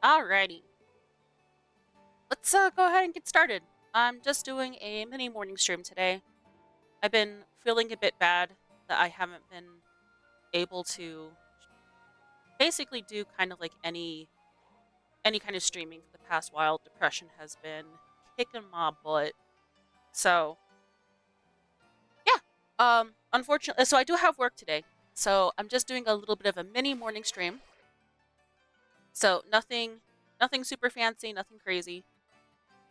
Alrighty, let's go ahead and get started. I'm just doing a mini morning stream today. I've been feeling a bit bad that I haven't been able to basically do kind of like any kind of streaming for the past while. Depression has been kicking my butt. So yeah, unfortunately, so I do have work today. So I'm just doing a little bit of a mini morning stream. So nothing super fancy, nothing crazy.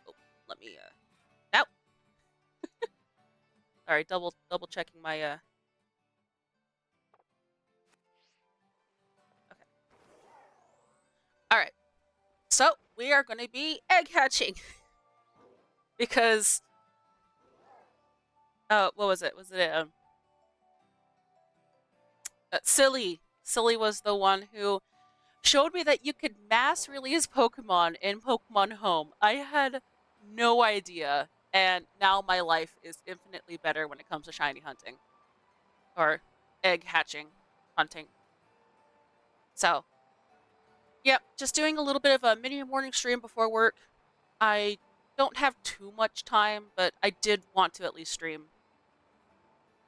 Oh, let me now. Sorry, double checking my okay. All right. So we are going to be egg hatching because what was it? Was it Silly was the one who showed me that you could mass release Pokemon in Pokemon Home. I had no idea, and now my life is infinitely better when it comes to shiny hunting or egg hatching hunting. So, yep, just doing a little bit of a mini morning stream before work. I don't have too much time, but I did want to at least stream.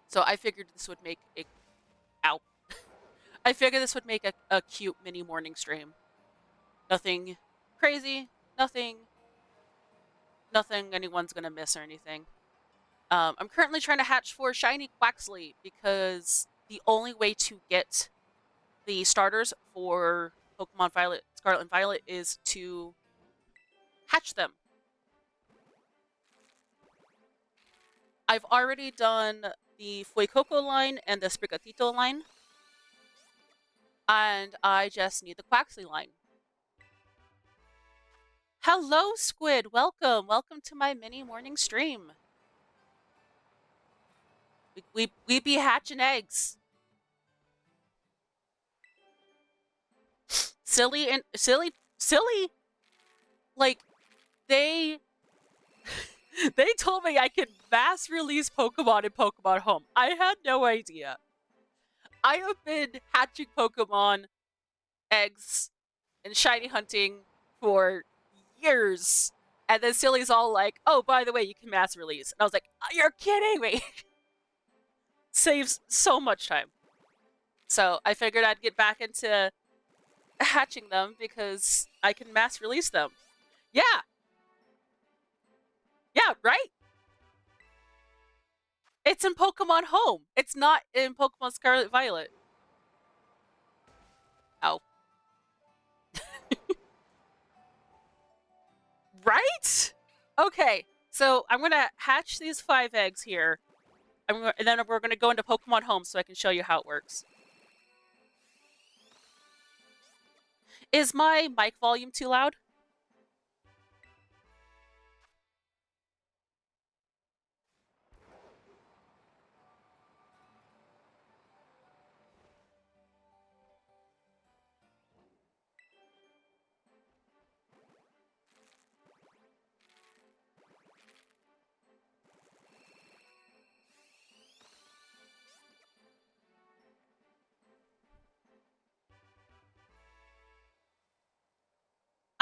So I figured this would make a ow. I figured this would make a cute mini morning stream. Nothing crazy, nothing nothing anyone's gonna miss or anything. I'm currently trying to hatch for Shiny Quaxley because the only way to get the starters for Pokemon Violet, Scarlet and Violet is to hatch them. I've already done the Fuecoco line and the Sprigatito line, and I just need the Quaxley line. Hello, Squid. Welcome to my mini morning stream. We be hatching eggs. Silly. Like they they told me I could mass release Pokemon in Pokemon Home. I had no idea. I have been hatching Pokemon eggs and shiny hunting for years. And then Silly's all like, oh, by the way, you can mass release. And I was like, oh, you're kidding me. Saves so much time. So I figured I'd get back into hatching them because I can mass release them. Yeah. Yeah, right? It's in Pokemon Home. It's not in Pokemon Scarlet Violet. Oh. Right? Okay. So I'm gonna hatch these 5 eggs here. And then we're gonna go into Pokemon Home so I can show you how it works. Is my mic volume too loud?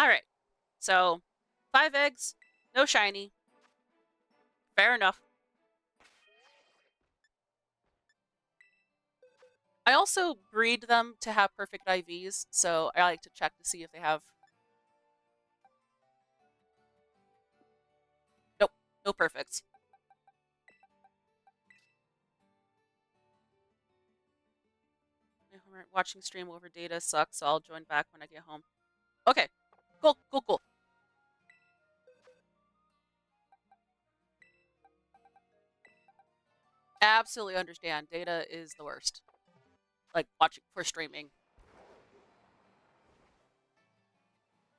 Alright. So 5 eggs, no shiny. Fair enough. I also breed them to have perfect IVs, so I like to check to see if they have. Nope, no perfects. Watching stream over data sucks, so I'll join back when I get home. Okay, cool. Absolutely understand. Data is the worst. Like watching for streaming.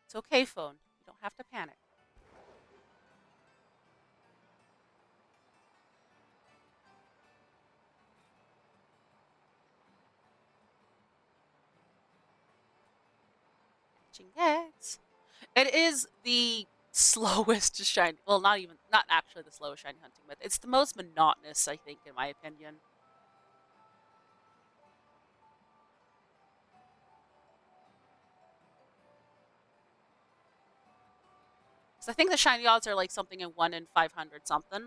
It's okay, phone. You don't have to panic. Hatching eggs. It is the slowest shiny. Well, not actually the slowest shiny hunting, but it's the most monotonous, I think, in my opinion. Because I think the shiny odds are like something in 1 in 500 something,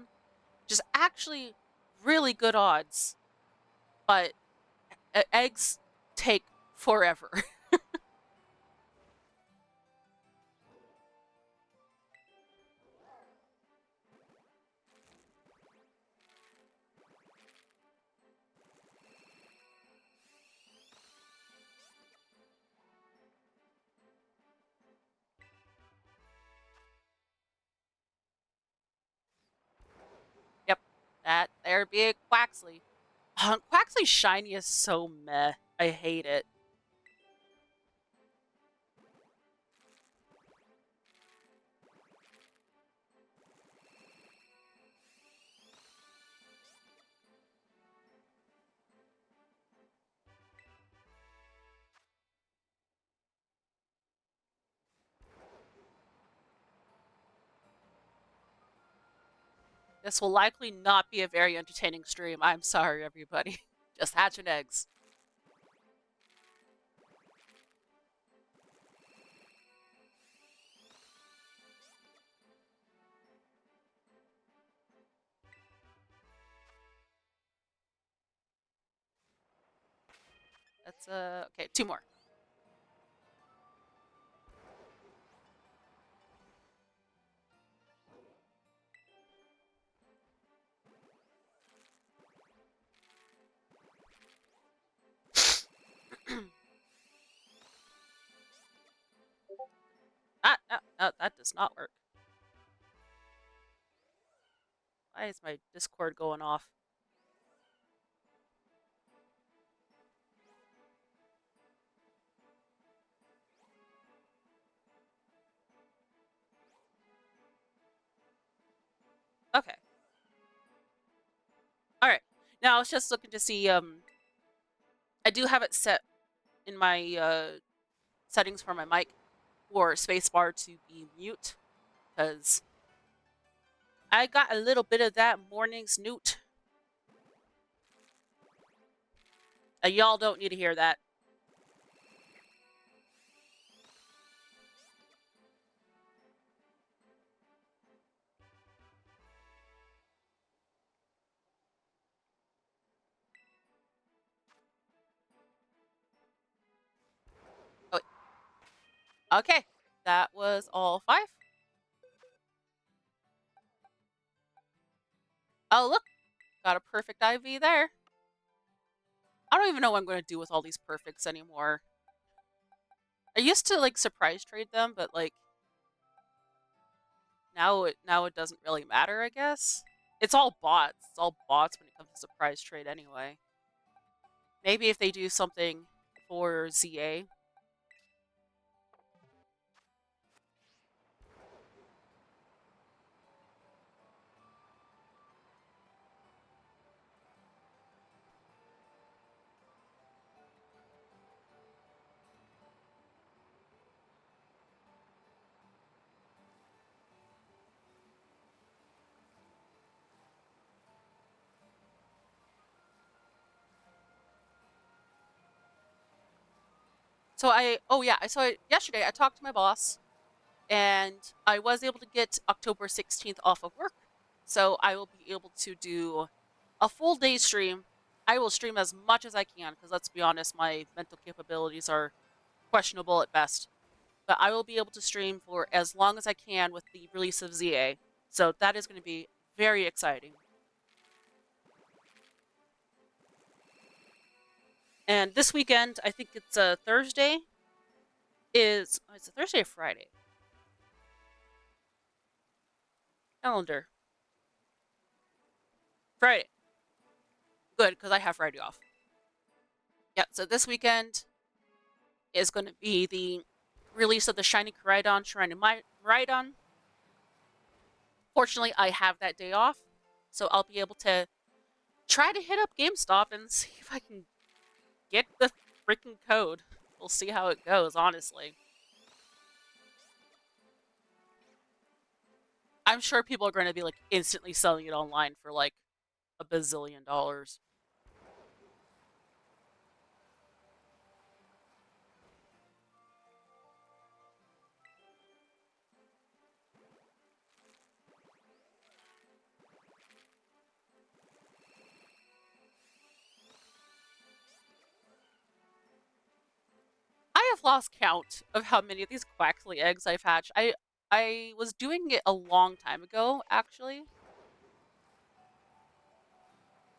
which is actually really good odds. But eggs take forever. Yep, that there be a Quaxley. Quaxley's shiny is so meh. I hate it. This will likely not be a very entertaining stream. I'm sorry, everybody. Just hatching eggs. That's okay. 2 more. No, that does not work. Why is my Discord going off? Okay. All right. Now I was just looking to see. I do have it set in my settings for my mic for spacebar to be mute because I got a little bit of that morning snoot. Y'all don't need to hear that. Oh, okay. That was all 5. Oh, look. Got a perfect IV there. I don't even know what I'm going to do with all these perfects anymore. I used to like surprise trade them, but like now it doesn't really matter, I guess. It's all bots. It's all bots when it comes to surprise trade anyway. Maybe if they do something for ZA. Yesterday I talked to my boss and I was able to get October 16th off of work. So I will be able to do a full day stream. I will stream as much as I can because let's be honest, my mental capabilities are questionable at best. But I will be able to stream for as long as I can with the release of ZA. So that is going to be very exciting. And this weekend, I think it's a Thursday. It's a Thursday or Friday? Calendar. Friday. Good, because I have Friday off. Yeah, so this weekend is going to be the release of the Shiny Koraidon, Shiny Miraidon. Fortunately, I have that day off, so I'll be able to try to hit up GameStop and see if I can get the freaking code. We'll see how it goes, honestly. I'm sure people are going to be like instantly selling it online for like a bazillion dollars. lost count of how many of these Quaxley eggs I've hatched. I was doing it a long time ago, actually.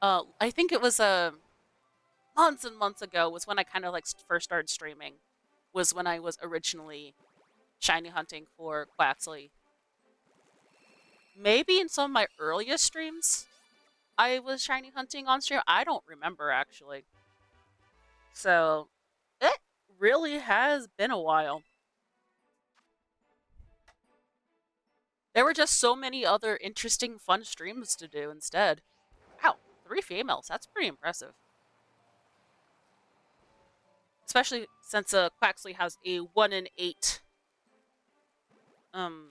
I think it was months and months ago was when I kind of like first started streaming. Was when I was originally shiny hunting for Quaxley. Maybe in some of my earliest streams, I was shiny hunting on stream. I don't remember actually. So it really has been a while. There were just so many other interesting, fun streams to do instead. Wow, 3 females. That's pretty impressive. Especially since Quaxley has a 1 in 8 um,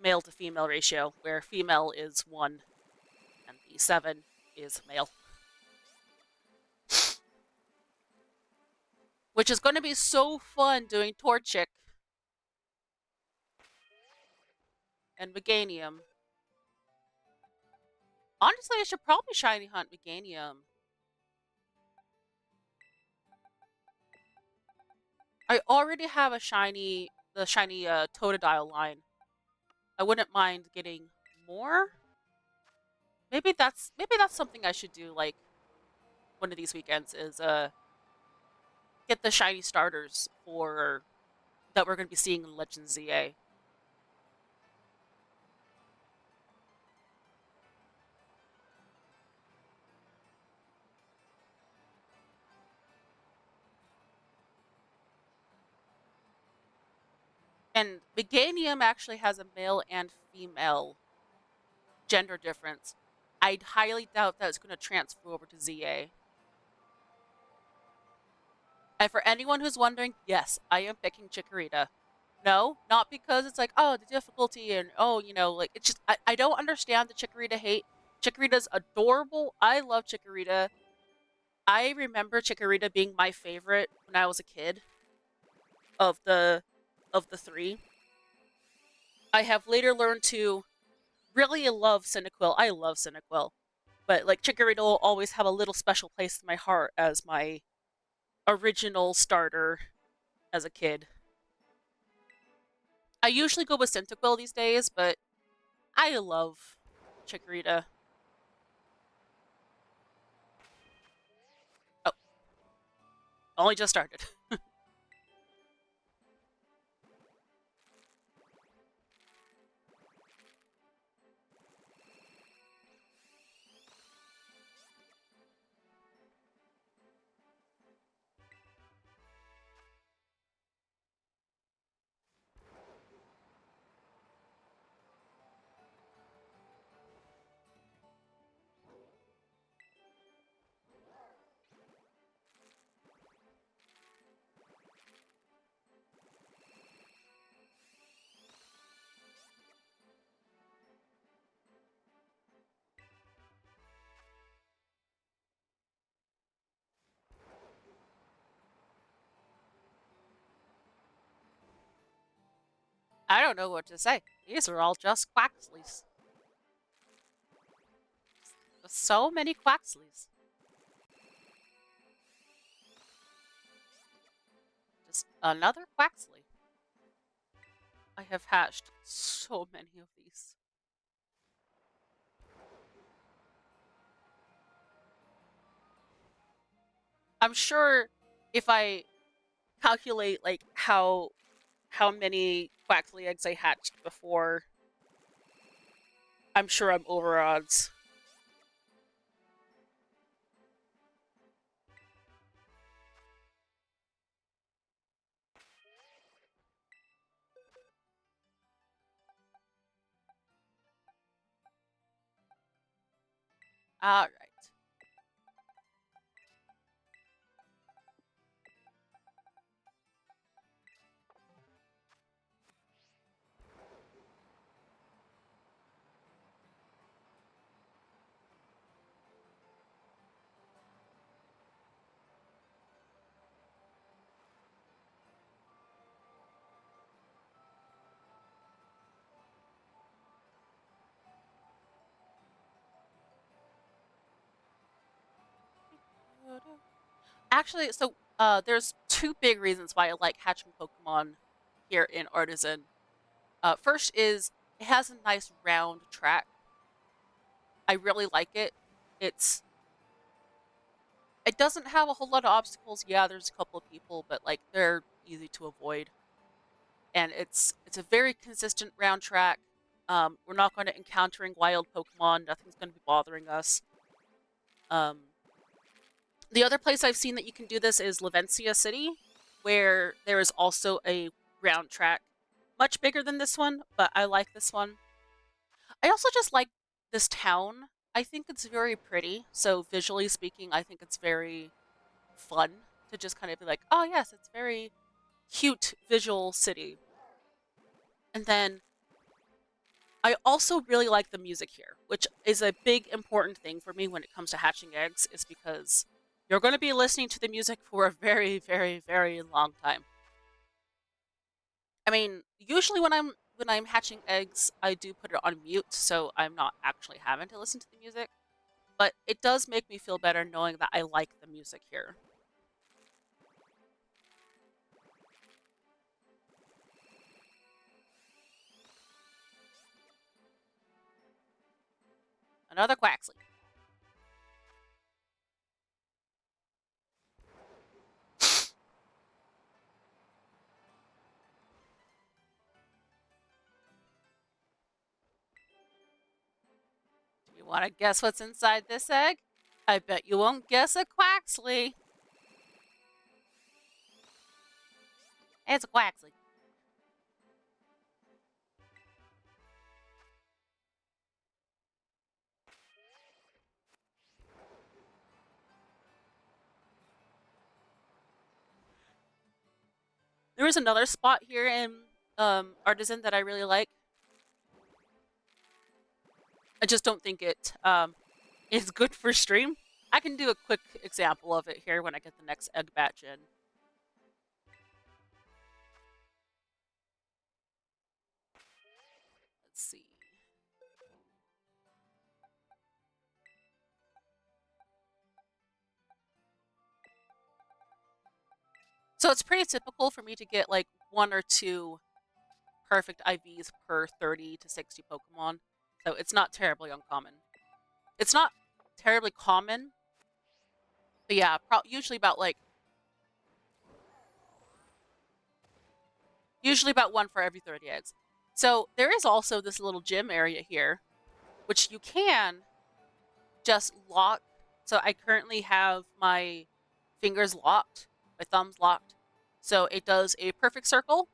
male to female ratio, where female is 1 and the 7 is male. Which is going to be so fun doing Torchic and Meganium. Honestly, I should probably shiny hunt Meganium. I already have the shiny Totodile line. I wouldn't mind getting more. Maybe that's something I should do like one of these weekends is get the shiny starters for that we're going to be seeing in Legends ZA. And Meganium actually has a male and female gender difference. I'd highly doubt that it's going to transfer over to ZA. And for anyone who's wondering, yes, I am picking Chikorita. No, not because it's like, oh, the difficulty and, oh, like, it's just, I don't understand the Chikorita hate. Chikorita's adorable. I love Chikorita. I remember Chikorita being my favorite when I was a kid of the 3. I have later learned to really love Cyndaquil. I love Cyndaquil. But, like, Chikorita will always have a little special place in my heart as my original starter as a kid. I usually go with Cyndaquil these days, but I love Chikorita. Oh, only just started. I don't know what to say. These are all just Quaxleys. So many Quaxleys. Just another Quaxley. I have hatched so many of these. I'm sure if I calculate like how many Quaxley eggs I hatched before, I'm sure I'm over odds. All right. Actually, so there's two big reasons why I like hatching Pokemon here in Artisan. First is it has a nice round track. I really like it. It's it doesn't have a whole lot of obstacles. Yeah, there's a couple of people, but like they're easy to avoid. And it's a very consistent round track. We're not going to encountering wild Pokemon. Nothing's going to be bothering us. Um, the other place I've seen that you can do this is Lavencia City, where there is also a round track, much bigger than this one, but I like this one. I also just like this town. I think it's very pretty. So visually speaking, I think it's very fun to just kind of be like, oh yes, it's very cute visual city. And then I also really like the music here, which is a big important thing for me when it comes to hatching eggs, is because you're going to be listening to the music for a very, very, very long time. I mean, usually when I'm hatching eggs, I do put it on mute, so I'm not actually having to listen to the music. But it does make me feel better knowing that I like the music here. Another Quaxley. Do you want to guess what's inside this egg? I bet you won't guess a Quaxley. It's a Quaxley. There is another spot here in Artisan that I really like. I just don't think it is good for stream. I can do a quick example of it here when I get the next egg batch in. Let's see. So it's pretty typical for me to get like one or two perfect IVs per 30 to 60 Pokemon. So it's not terribly uncommon. It's not terribly common, but yeah, usually about one for every 30 eggs. So there is also this little gym area here, which you can just lock. So I currently have my fingers locked, my thumbs locked. So it does a perfect circle,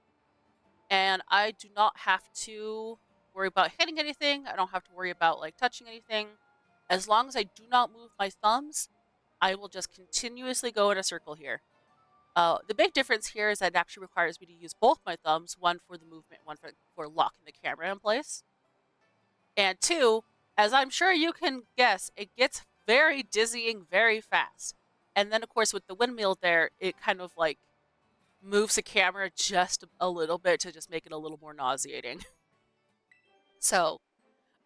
and I do not have to worry about hitting anything. I don't have to worry about like touching anything. As long as I do not move my thumbs, I will just continuously go in a circle here. The big difference here is that it actually requires me to use both my thumbs, one for the movement, one for locking the camera in place. And two, as I'm sure you can guess, it gets very dizzying very fast. And then, of course, with the windmill there, it kind of like moves the camera just a little bit to just make it a little more nauseating. So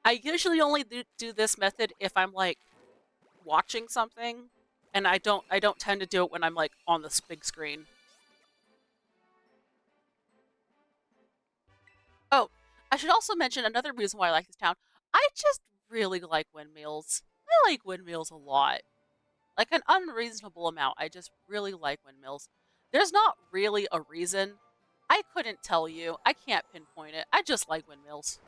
I usually only do this method if I'm like watching something, and I don't tend to do it when I'm like on this big screen. Oh, I should also mention another reason why I like this town. I just really like windmills. I like windmills a lot. Like an unreasonable amount. I just really like windmills. There's not really a reason. I couldn't tell you. I can't pinpoint it. I just like windmills.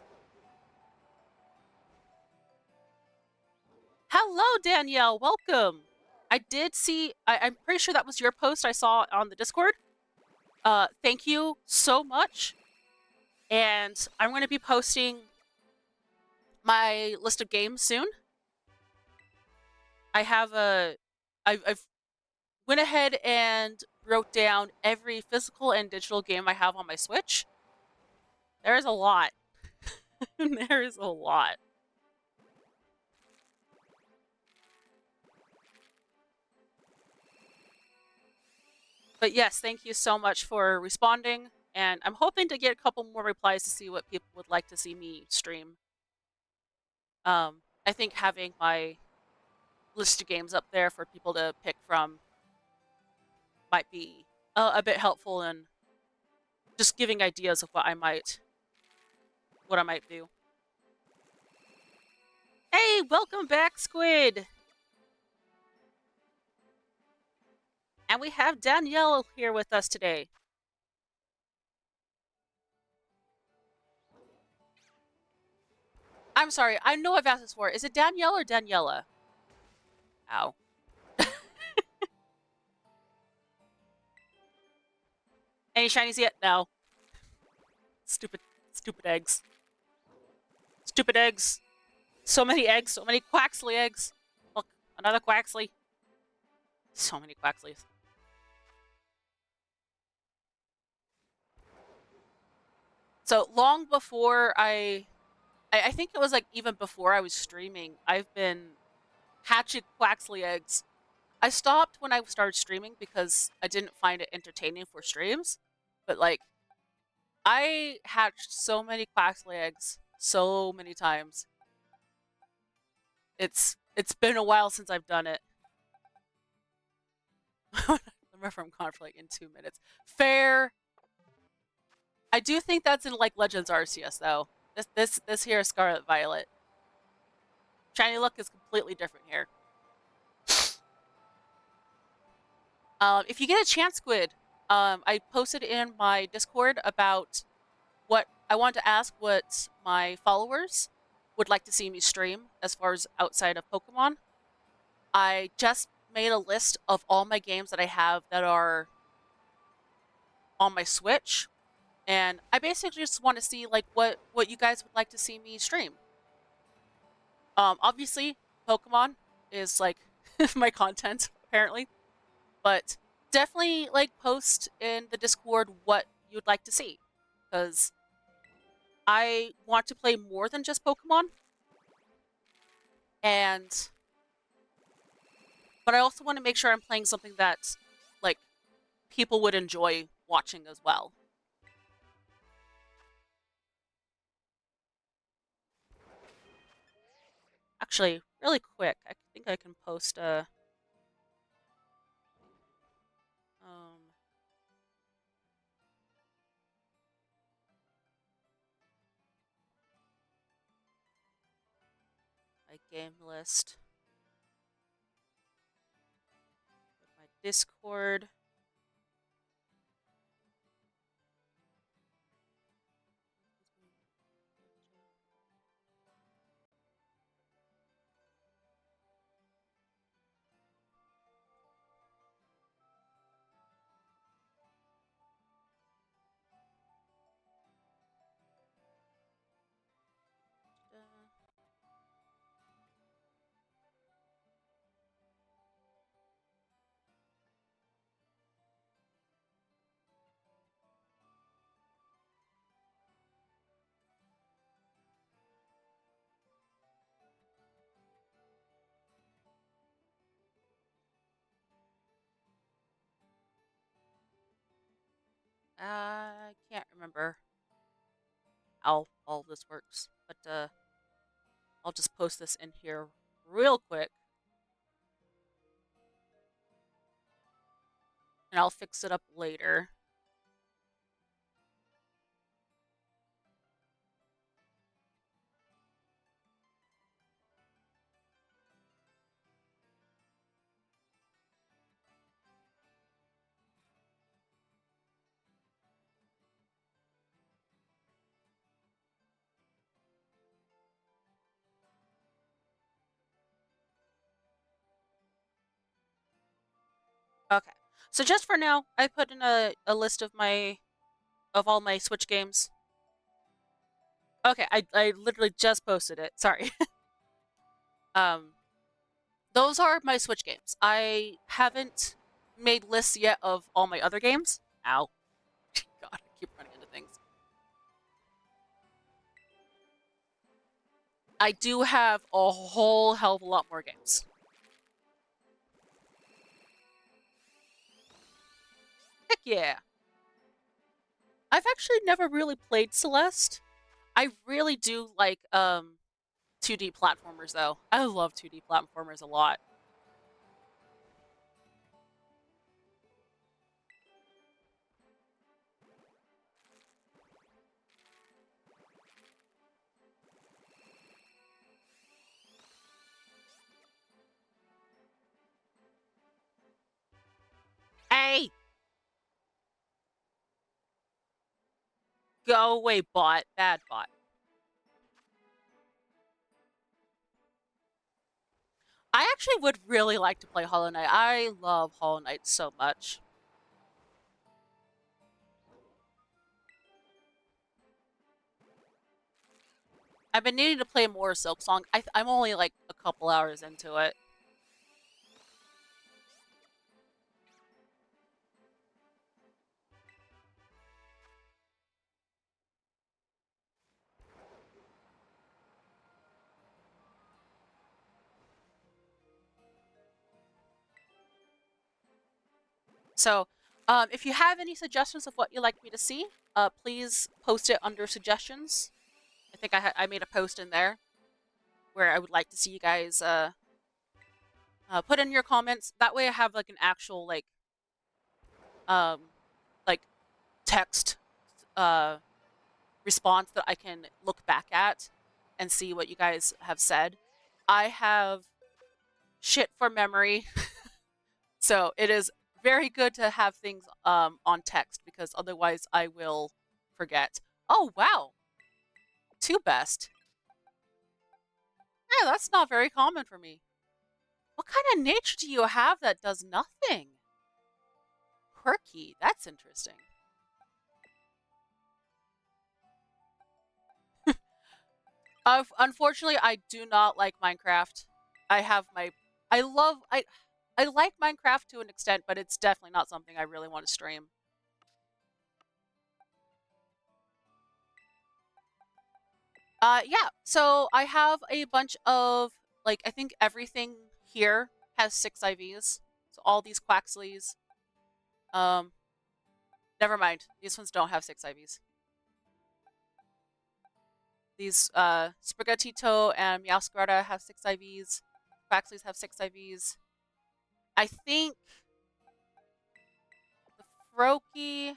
Hello, Danielle. Welcome. I did see, I'm pretty sure that was your post I saw on the Discord. Thank you so much. And I'm going to be posting my list of games soon. I have I've went ahead and wrote down every physical and digital game I have on my Switch. There's a lot. There is a lot. But yes, thank you so much for responding. And I'm hoping to get a couple more replies to see what people would like to see me stream. I think having my list of games up there for people to pick from might be a bit helpful in just giving ideas of what I might do. Hey, welcome back, Squid! And we have Danielle here with us today. I'm sorry, I know I've asked this before. Is it Danielle or Daniela? Ow. Any shinies yet? No. Stupid, stupid eggs. Stupid eggs. So many eggs, so many Quaxley eggs. Look, another Quaxley. So many Quaxleys. So long before I think it was like even before I was streaming, I've been hatching Quaxley eggs. I stopped when I started streaming because I didn't find it entertaining for streams. But like, I hatched so many Quaxley eggs so many times. It's been a while since I've done it. Remember from conflict in 2 minutes. Fair. I do think that's in like Legends Arceus though. This here is Scarlet Violet. Shiny Look is completely different here. If you get a chance, Squid, I posted in my Discord about what I want to ask what my followers would like to see me stream as far as outside of Pokemon. I just made a list of all my games that I have that are on my Switch, and I basically just want to see like what you guys would like to see me stream. Obviously, Pokemon is like my content apparently, but definitely like post in the Discord what you'd like to see, because I want to play more than just Pokemon, and but I also want to make sure I'm playing something that like people would enjoy watching as well. Actually, really quick, I think I can post a um my game list with my Discord. I can't remember how all this works, but I'll just post this in here real quick, and I'll fix it up later. Okay. So just for now, I put in a list of all my Switch games. Okay, I literally just posted it. Sorry. um those are my Switch games. I haven't made lists yet of all my other games. Ow. God, I keep running into things. I do have a whole hell of a lot more games. Heck yeah. I've actually never really played Celeste. I really do like 2D platformers though. I love 2D platformers a lot. Go away, bot. Bad bot. I actually would really like to play Hollow Knight. I love Hollow Knight so much. I've been needing to play more Silk Song. I'm only like a couple hours into it. So, if you have any suggestions of what you'd like me to see, please post it under suggestions. I think I made a post in there where I would like to see you guys put in your comments. That way, I have like an actual um like text uh response that I can look back at and see what you guys have said. I have shit for memory, so it is very good to have things on text because otherwise I will forget. Oh wow, two best. Yeah, that's not very common for me. What kind of nature do you have that does nothing? Quirky. That's interesting. Unfortunately, I do not like Minecraft. I have my. I love. I like Minecraft to an extent, but it's definitely not something I really want to stream. Yeah. So I have a bunch of like I think everything here has 6 IVs. So all these Quaxleys. Um, Never mind. These ones don't have 6 IVs. These Sprigatito and Meowscarada have 6 IVs. Quaxleys have 6 IVs. I think the Froakie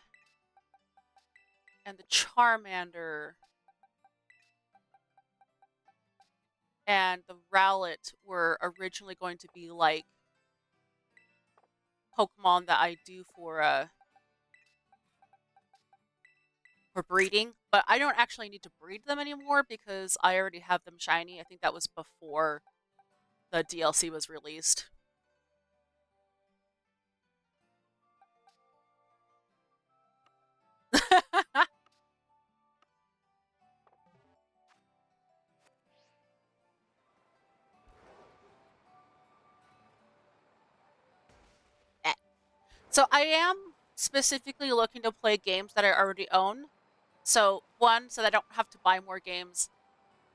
and the Charmander and the Rowlet were originally going to be like Pokemon that I do for breeding, but I don't actually need to breed them anymore because I already have them shiny. I think that was before the DLC was released. So I am specifically looking to play games that I already own. So one, so that I don't have to buy more games,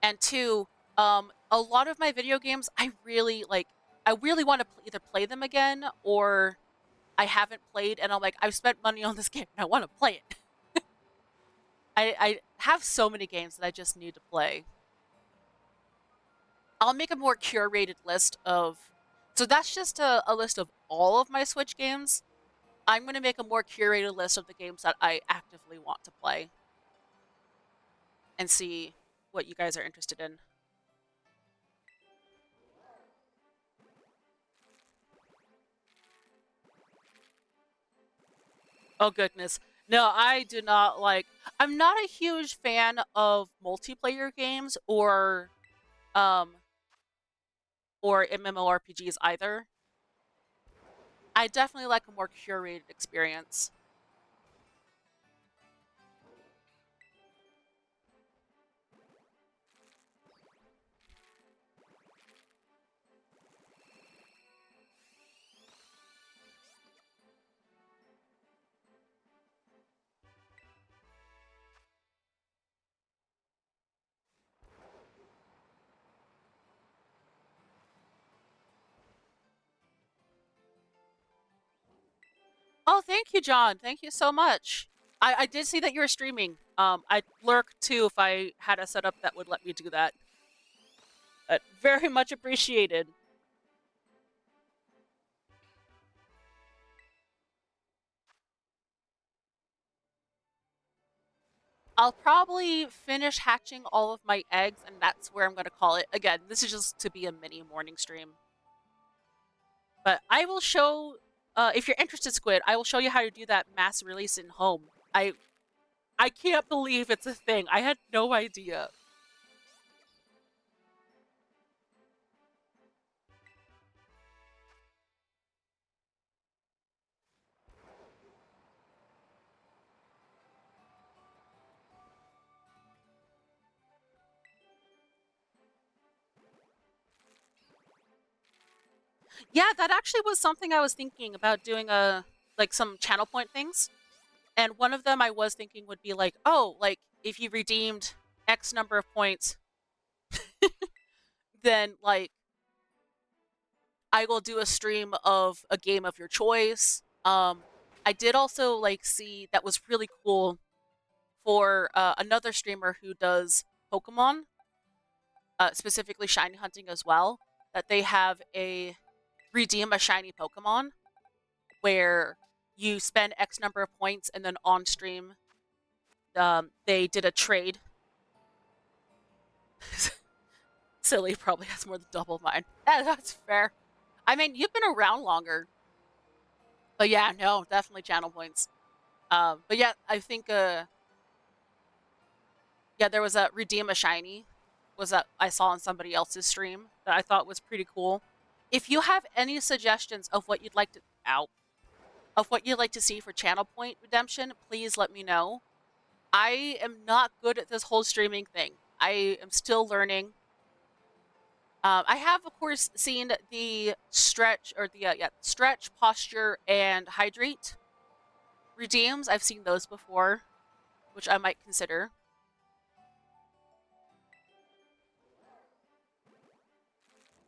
and two, a lot of my video games I really like. I really want to either play them again or I haven't played, and I'm like, I've spent money on this game and I want to play it. I have so many games that I just need to play. I'll make a more curated list of. So that's just a list of all of my Switch games. I'm going to make a more curated list of the games that I actively want to play and see what you guys are interested in. Oh goodness. No, I do not like. I'm not a huge fan of multiplayer games um or MMORPGs either. I definitely like a more curated experience. Oh, thank you, John. Thank you so much. I did see that you were streaming. I'd lurk too if I had a setup that would let me do that. Very much appreciated. I'll probably finish hatching all of my eggs, and that's where I'm going to call it. Again, this is just to be a mini morning stream. But I will show, if you're interested, Squid, I will show you how to do that mass release in home. I can't believe it's a thing. I had no idea. Yeah, that actually was something I was thinking about doing like some channel point things. And one of them I was thinking would be like, oh, like if you redeemed X number of points, then like I will do a stream of a game of your choice. I did also like see that was really cool for another streamer who does Pokemon, specifically shiny hunting as well. That they have a redeem a shiny Pokemon where you spend X number of points and then on stream they did a trade. Silly probably has more than double mine. Yeah, that's fair. I mean, you've been around longer. But yeah, no, definitely channel points. But yeah, I think yeah, there was a redeem a shiny was that I saw on somebody else's stream that I thought was pretty cool. If you have any suggestions of what you'd like to out of what you'd like to see for channel point redemption, please let me know. I am not good at this whole streaming thing. I am still learning. I have, of course, seen the stretch or the stretch, posture, and hydrate redeems. I've seen those before, which I might consider.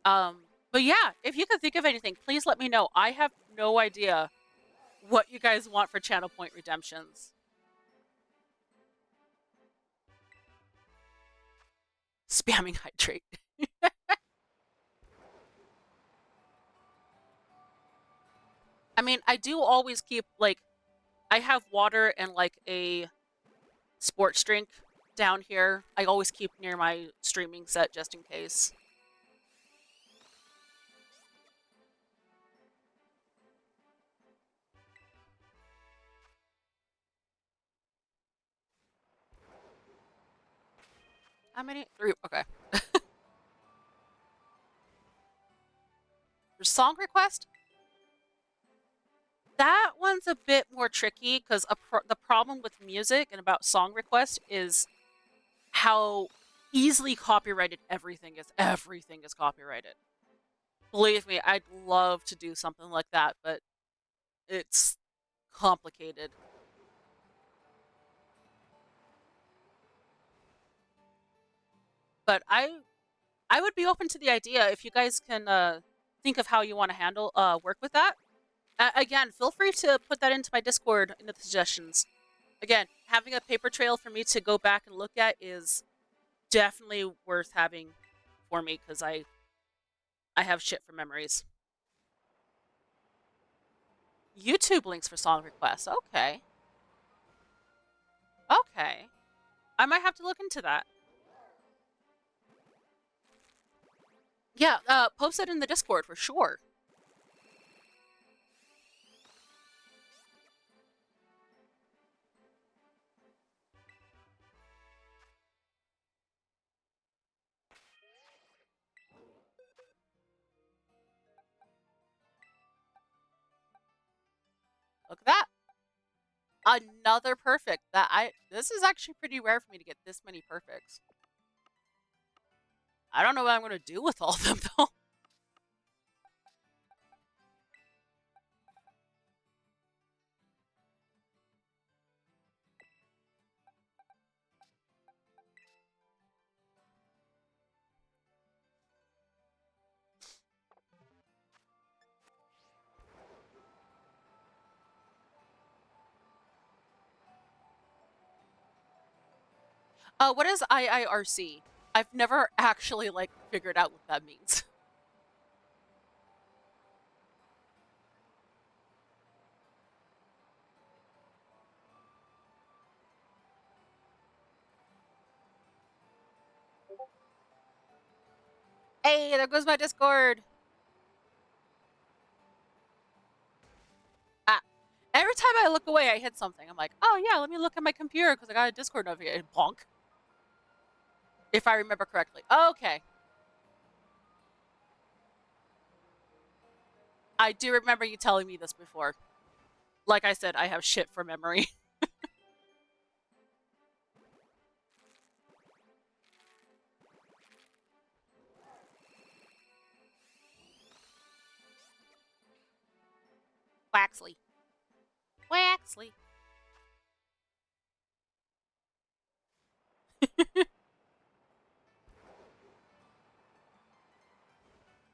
Um, but yeah, if you can think of anything, please let me know. I have no idea what you guys want for channel point redemptions. Spamming hydrate. I mean, I do always keep like I have water and like a sports drink down here. I always keep near my streaming set just in case. How many? Three. Okay. For song request, that one's a bit more tricky because the problem with music and about song request is how easily copyrighted everything is. Everything is copyrighted. Believe me, I'd love to do something like that, but it's complicated. But I would be open to the idea if you guys can think of how you want to handle work with that. Again, feel free to put that into my Discord in the suggestions. Again, having a paper trail for me to go back and look at is definitely worth having for me because I have shit for memories. YouTube links for song requests. Okay. Okay. I might have to look into that. Yeah, post it in the Discord for sure. Look at that. Another perfect. This is actually pretty rare for me to get this many perfects. I don't know what I'm gonna do with all of them though. What is IIRC? I've never actually like figured out what that means. Hey, there goes my Discord. Ah, Every time I look away, I hit something. I'm like, oh yeah, let me look at my computer because I got a Discord notification. Bonk. If I remember correctly. Okay. I do remember you telling me this before. Like I said, I have shit for memory. Waxley. Waxley.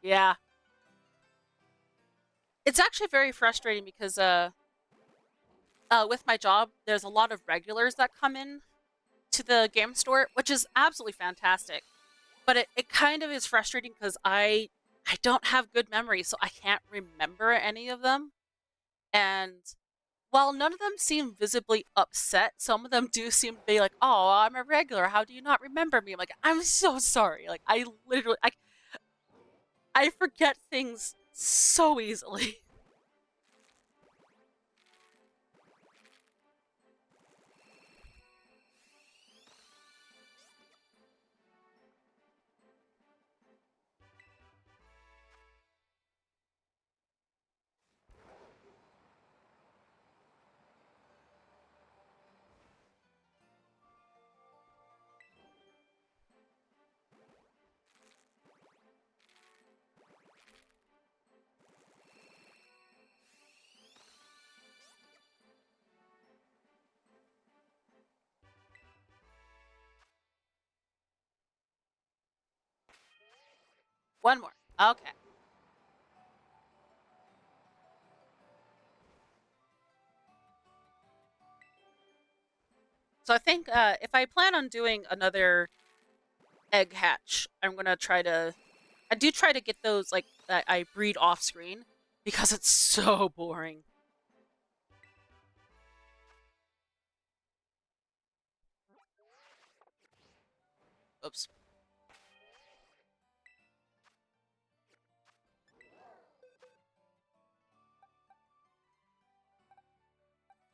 Yeah. It's actually very frustrating because with my job, there's a lot of regulars that come in to the game store, which is absolutely fantastic. But it kind of is frustrating because I don't have good memory, so I can't remember any of them. And while none of them seem visibly upset, some of them do seem to be like, "Oh, I'm a regular. How do you not remember me?" I'm like, "I'm so sorry." Like I literally I forget things so easily. One more. Okay. So I think if I plan on doing another egg hatch, I'm gonna try to. I do try to get those like that I breed off screen because it's so boring. Oops.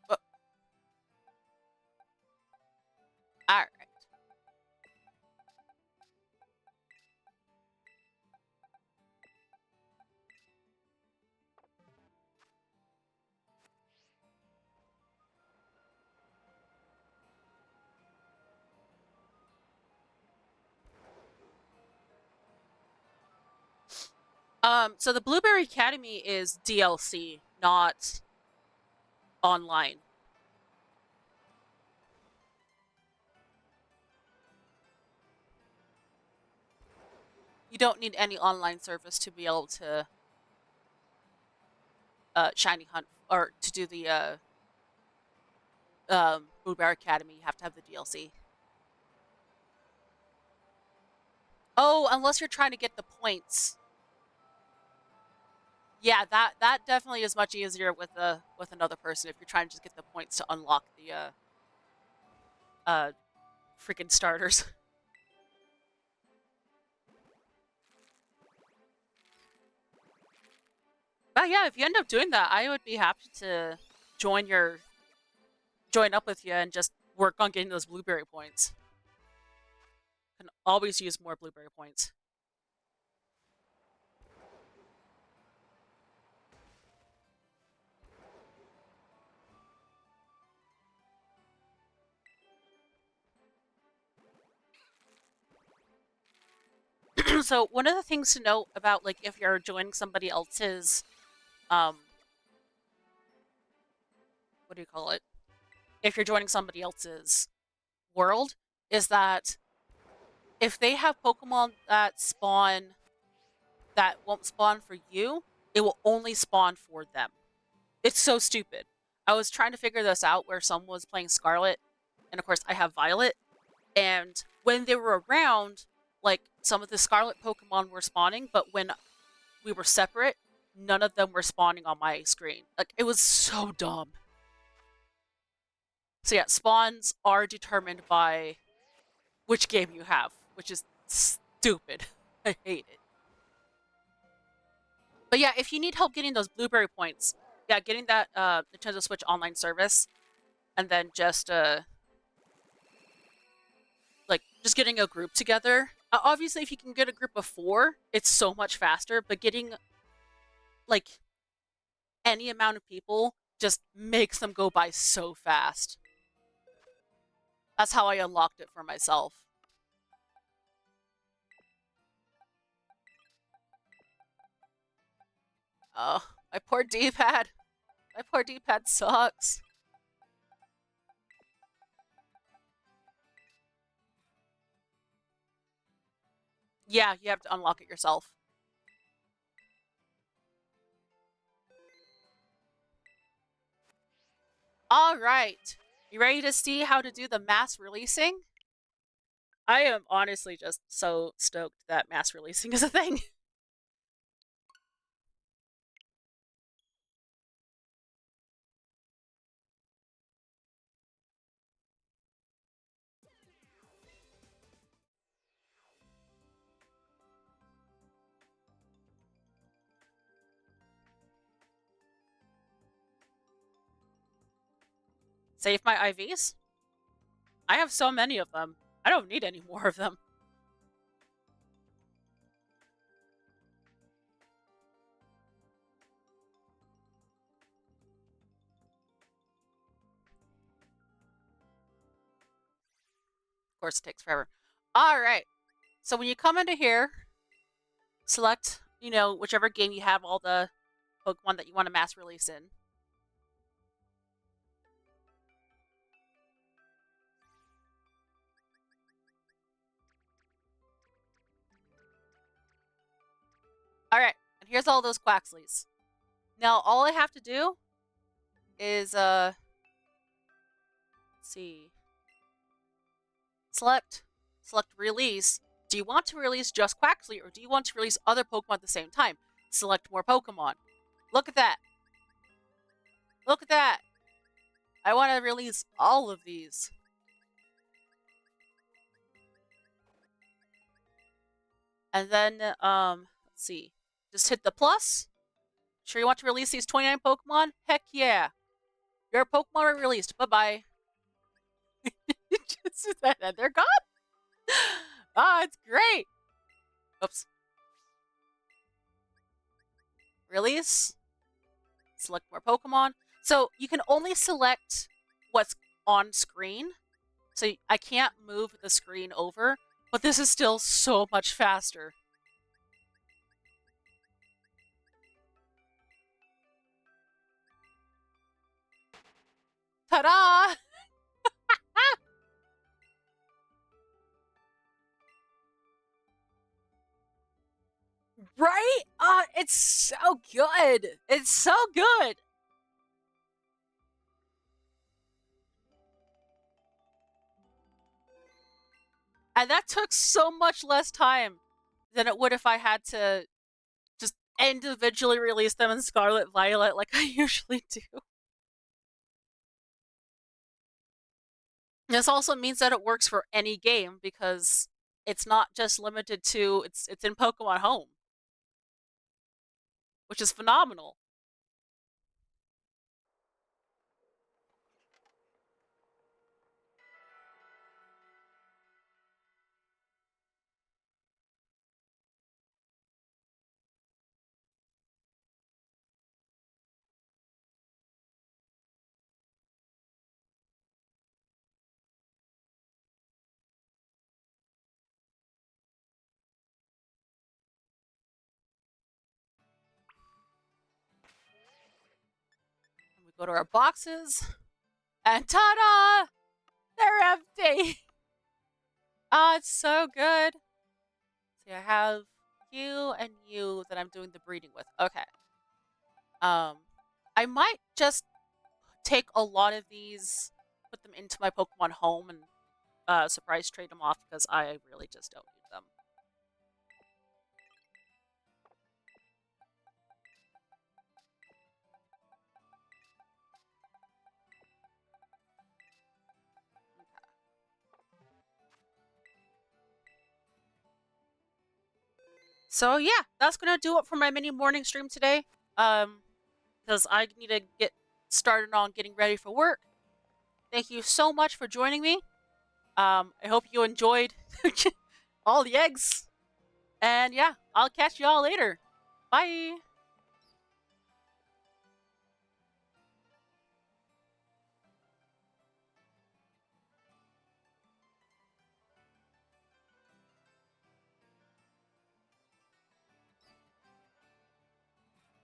Oh, all right. So the Blueberry Academy is DLC, not online. You don't need any online service to be able to shiny hunt or to do the Blueberry Academy. You have to have the DLC. Oh, unless you're trying to get the points. Yeah, that definitely is much easier with another person if you're trying to just get the points to unlock the uh freaking starters. But yeah, if you end up doing that, I would be happy to join your join up with you and just work on getting those blueberry points. Can always use more blueberry points. So one of the things to note about like if you're joining somebody else's um what do you call it? If you're joining somebody else's world is that if they have Pokemon that won't spawn for you, it will only spawn for them. It's so stupid. I was trying to figure this out where someone was playing Scarlet, and of course I have Violet, and when they were around, like some of the Scarlet Pokemon were spawning, but when we were separate, none of them were spawning on my screen. Like it was so dumb. So yeah, spawns are determined by which game you have, which is stupid. I hate it. But yeah, if you need help getting those blueberry points, yeah, getting that Nintendo Switch online service, and then just like just getting a group together. Obviously, if you can get a group of 4, it's so much faster. But getting like any amount of people just makes them go by so fast. That's how I unlocked it for myself. Oh, my poor D-pad. My poor D-pad sucks. Yeah, you have to unlock it yourself. All right. You ready to see how to do the mass releasing? I am honestly just so stoked that mass releasing is a thing. Save my IVs? I have so many of them. I don't need any more of them. Of course, it takes forever. All right. So when you come into here, select, whichever game you have all the Pokemon that you want to mass release in. All right. And here's all those Quaxleys. Now, all I have to do is, let's see, select release. Do you want to release just Quaxley, or do you want to release other Pokemon at the same time? Select more Pokemon. Look at that. Look at that. I want to release all of these. And then, let's see. Just hit the plus. Sure you want to release these 29 Pokemon? Heck yeah. Your Pokemon are released. Bye-bye. And they're gone. Ah, it's great. Oops. Release. Select more Pokemon. So you can only select what's on screen. So I can't move the screen over, but this is still so much faster. Ta-da! Right? It's so good. It's so good. And that took so much less time than it would if I had to just individually release them in Scarlet Violet like I usually do. This also means that it works for any game because it's not just limited to it's in Pokemon Home, which is phenomenal. And we go to our boxes, and ta-da! They're empty. Ah, it's so good. See, I have you and you that I'm doing the breeding with. Okay. Um, I might just take a lot of these, put them into my Pokemon Home, and surprise trade them off because I really just don't need them. So yeah, that's gonna do it for my mini morning stream today. Um, because I need to get started on getting ready for work. Thank you so much for joining me. I hope you enjoyed all the eggs. And yeah, I'll catch you all later. Bye.